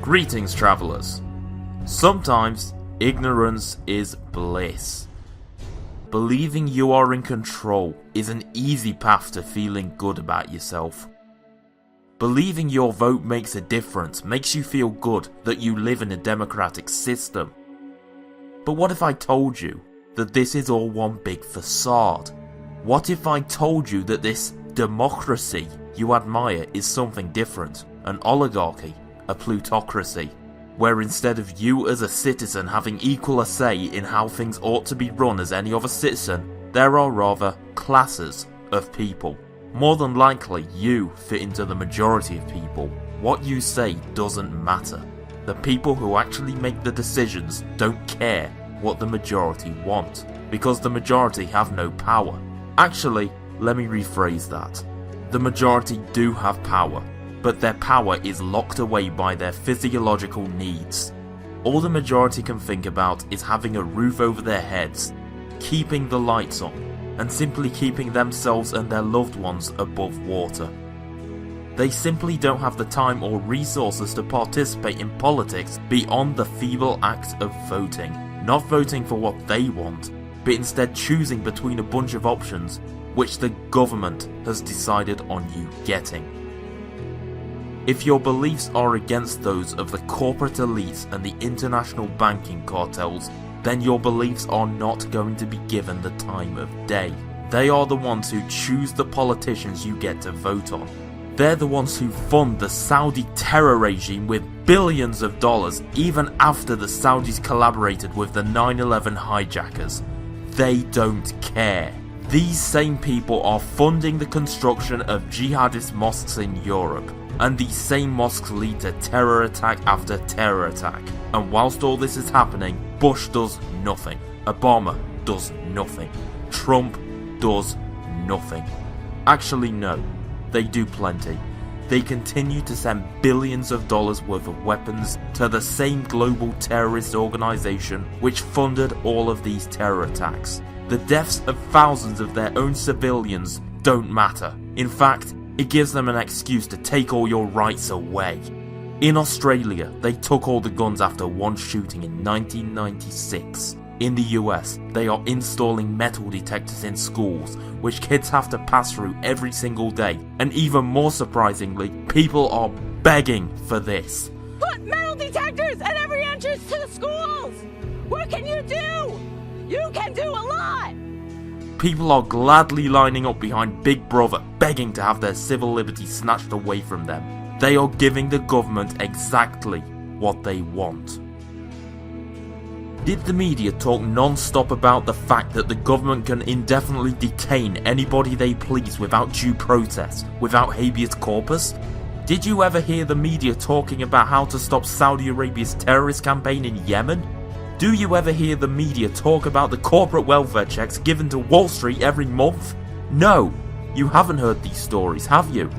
Greetings, travellers. Sometimes ignorance is bliss. Believing you are in control is an easy path to feeling good about yourself. Believing your vote makes a difference makes you feel good that you live in a democratic system. But what if I told you that this is all one big facade? What if I told you that this democracy you admire is something different, an oligarchy, a plutocracy, where instead of you as a citizen having equal a say in how things ought to be run as any other citizen, there are rather classes of people. More than likely, you fit into the majority of people. What you say doesn't matter. The people who actually make the decisions don't care what the majority want, because the majority have no power. Actually, let me rephrase that. The majority do have power, but their power is locked away by their physiological needs. All the majority can think about is having a roof over their heads, keeping the lights on, and simply keeping themselves and their loved ones above water. They simply don't have the time or resources to participate in politics beyond the feeble act of voting. Not voting for what they want, but instead choosing between a bunch of options which the government has decided on you getting. If your beliefs are against those of the corporate elites and the international banking cartels, then your beliefs are not going to be given the time of day. They are the ones who choose the politicians you get to vote on. They're the ones who fund the Saudi terror regime with billions of dollars even after the Saudis collaborated with the 9/11 hijackers. They don't care. These same people are funding the construction of jihadist mosques in Europe, and these same mosques lead to terror attack after terror attack. And whilst all this is happening, Bush does nothing. Obama does nothing. Trump does nothing. Actually, no. They do plenty. They continue to send billions of dollars worth of weapons to the same global terrorist organization which funded all of these terror attacks. The deaths of thousands of their own civilians don't matter. In fact, it gives them an excuse to take all your rights away. In Australia, they took all the guns after one shooting in 1996. In the US, they are installing metal detectors in schools, which kids have to pass through every single day. And even more surprisingly, people are begging for this. Put metal detectors at every entrance to the schools! What can you do? You can do a lot! People are gladly lining up behind Big Brother, begging to have their civil liberties snatched away from them. They are giving the government exactly what they want. Did the media talk non-stop about the fact that the government can indefinitely detain anybody they please without due process, without habeas corpus? Did you ever hear the media talking about how to stop Saudi Arabia's terrorist campaign in Yemen? Do you ever hear the media talk about the corporate welfare checks given to Wall Street every month? No, you haven't heard these stories, have you?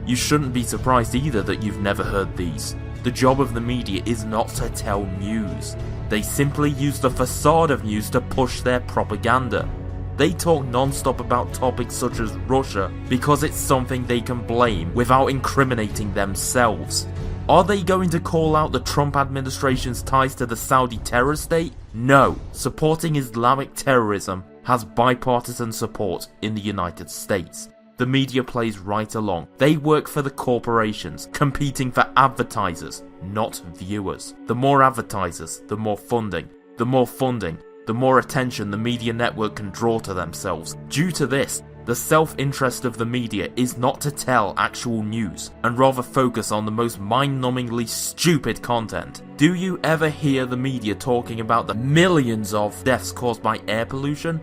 You shouldn't be surprised either that you've never heard these. The job of the media is not to tell news. They simply use the facade of news to push their propaganda. They talk non-stop about topics such as Russia because it's something they can blame without incriminating themselves. Are they going to call out the Trump administration's ties to the Saudi terror state? No. Supporting Islamic terrorism has bipartisan support in the United States. The media plays right along. They work for the corporations, competing for advertisers, not viewers. The more advertisers, the more funding. The more funding, the more attention the media network can draw to themselves. Due to this, the self-interest of the media is not to tell actual news, and rather focus on the most mind-numbingly stupid content. Do you ever hear the media talking about the millions of deaths caused by air pollution?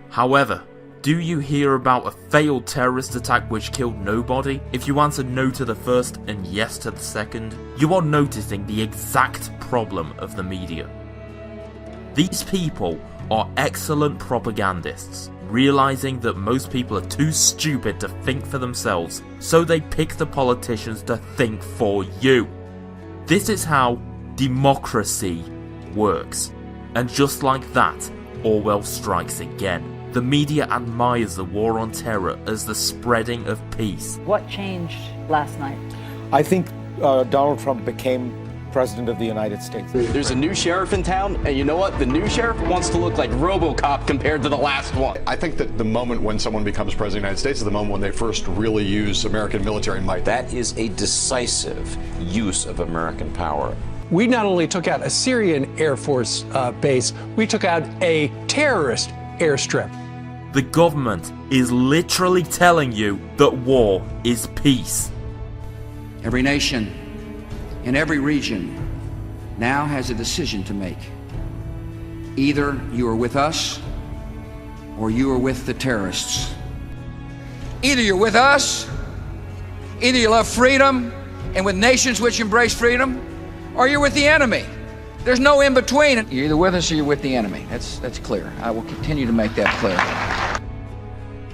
However, do you hear about a failed terrorist attack which killed nobody? If you answer no to the first and yes to the second, you are noticing the exact problem of the media. These people are excellent propagandists, realizing that most people are too stupid to think for themselves, so they pick the politicians to think for you. This is how democracy works. And just like that, Orwell strikes again. The media admires the war on terror as the spreading of peace. What changed last night? I think Donald Trump became President of the United States. There's a new sheriff in town, and you know what? The new sheriff wants to look like RoboCop compared to the last one. I think that the moment when someone becomes President of the United States is the moment when they first really use American military might. That is a decisive use of American power. We not only took out a Syrian Air Force base, we took out a terrorist airstrip. The government is literally telling you that war is peace. Every nation in every region now has a decision to make. Either you are with us or you are with the terrorists. Either you're with us, either you love freedom and with nations which embrace freedom, or you're with the enemy. There's no in between. You're either with us or you're with the enemy. That's clear. I will continue to make that clear.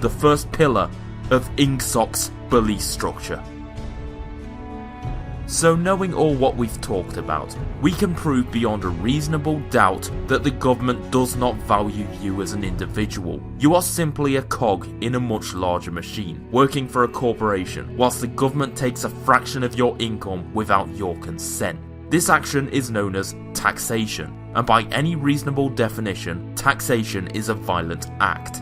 The first pillar of Ingsoc's belief structure. So knowing all what we've talked about, we can prove beyond a reasonable doubt that the government does not value you as an individual. You are simply a cog in a much larger machine, working for a corporation, whilst the government takes a fraction of your income without your consent. This action is known as taxation, and by any reasonable definition, taxation is a violent act.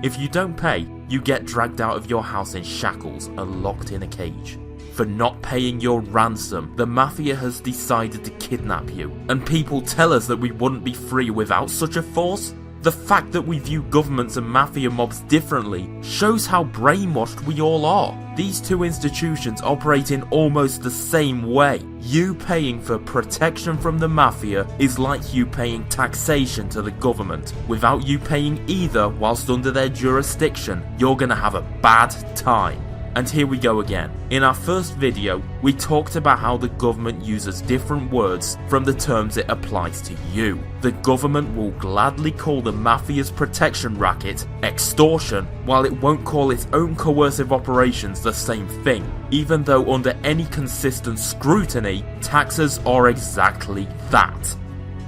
If you don't pay, you get dragged out of your house in shackles and locked in a cage. For not paying your ransom, the mafia has decided to kidnap you, and people tell us that we wouldn't be free without such a force? The fact that we view governments and mafia mobs differently shows how brainwashed we all are. These two institutions operate in almost the same way. You paying for protection from the mafia is like you paying taxation to the government. Without you paying either whilst under their jurisdiction, you're gonna have a bad time. And here we go again. In our first video, we talked about how the government uses different words from the terms it applies to you. The government will gladly call the mafia's protection racket extortion, while it won't call its own coercive operations the same thing, even though under any consistent scrutiny, taxes are exactly that.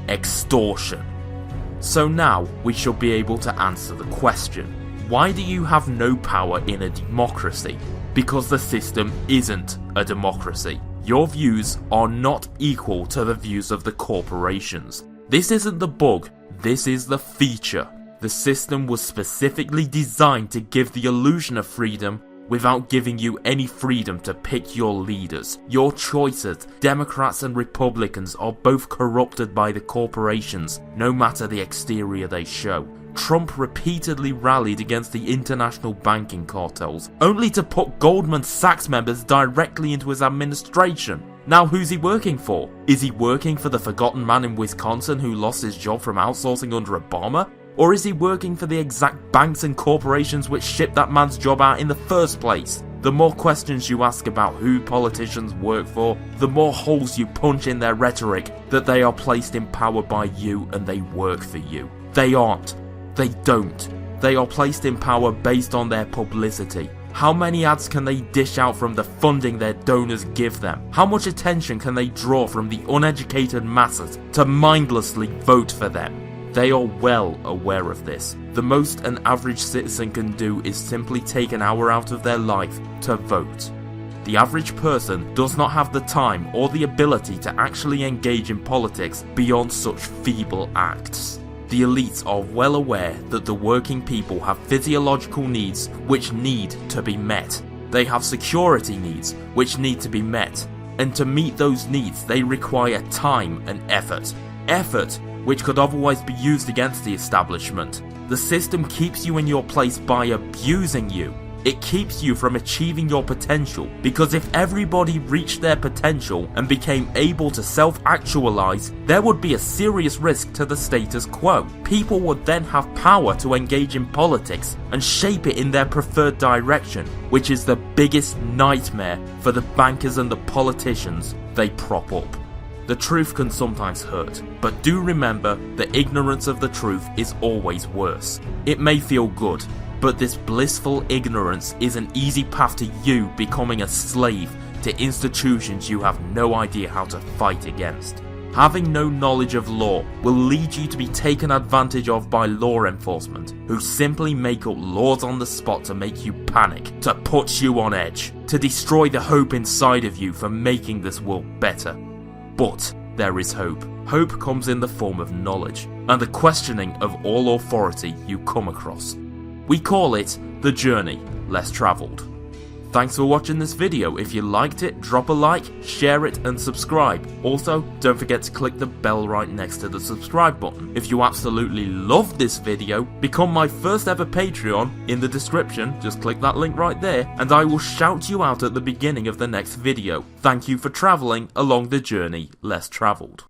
Extortion. So now we shall be able to answer the question. Why do you have no power in a democracy? Because the system isn't a democracy. Your views are not equal to the views of the corporations. This isn't the bug, this is the feature. The system was specifically designed to give the illusion of freedom without giving you any freedom to pick your leaders. Your choices, Democrats and Republicans, are both corrupted by the corporations, no matter the exterior they show. Trump repeatedly rallied against the international banking cartels, only to put Goldman Sachs members directly into his administration. Now who's he working for? Is he working for the forgotten man in Wisconsin who lost his job from outsourcing under Obama? Or is he working for the exact banks and corporations which shipped that man's job out in the first place? The more questions you ask about who politicians work for, the more holes you punch in their rhetoric that they are placed in power by you and they work for you. They aren't. They don't. They are placed in power based on their publicity. How many ads can they dish out from the funding their donors give them? How much attention can they draw from the uneducated masses to mindlessly vote for them? They are well aware of this. The most an average citizen can do is simply take an hour out of their life to vote. The average person does not have the time or the ability to actually engage in politics beyond such feeble acts. The elites are well aware that the working people have physiological needs which need to be met. They have security needs which need to be met. And to meet those needs they require time and effort. Effort which could otherwise be used against the establishment. The system keeps you in your place by abusing you. It keeps you from achieving your potential, because if everybody reached their potential and became able to self-actualize, there would be a serious risk to the status quo. People would then have power to engage in politics and shape it in their preferred direction, which is the biggest nightmare for the bankers and the politicians they prop up. The truth can sometimes hurt, but do remember that ignorance of the truth is always worse. It may feel good, but this blissful ignorance is an easy path to you becoming a slave to institutions you have no idea how to fight against. Having no knowledge of law will lead you to be taken advantage of by law enforcement, who simply make up laws on the spot to make you panic, to put you on edge, to destroy the hope inside of you for making this world better. But there is hope. Hope comes in the form of knowledge, and the questioning of all authority you come across. We call it the journey less travelled. Thanks for watching this video. If you liked it, drop a like, share it and subscribe. Also, don't forget to click the bell right next to the subscribe button. If you absolutely loved this video, become my first ever Patreon in the description. Just click that link right there and I will shout you out at the beginning of the next video. Thank you for travelling along the journey less travelled.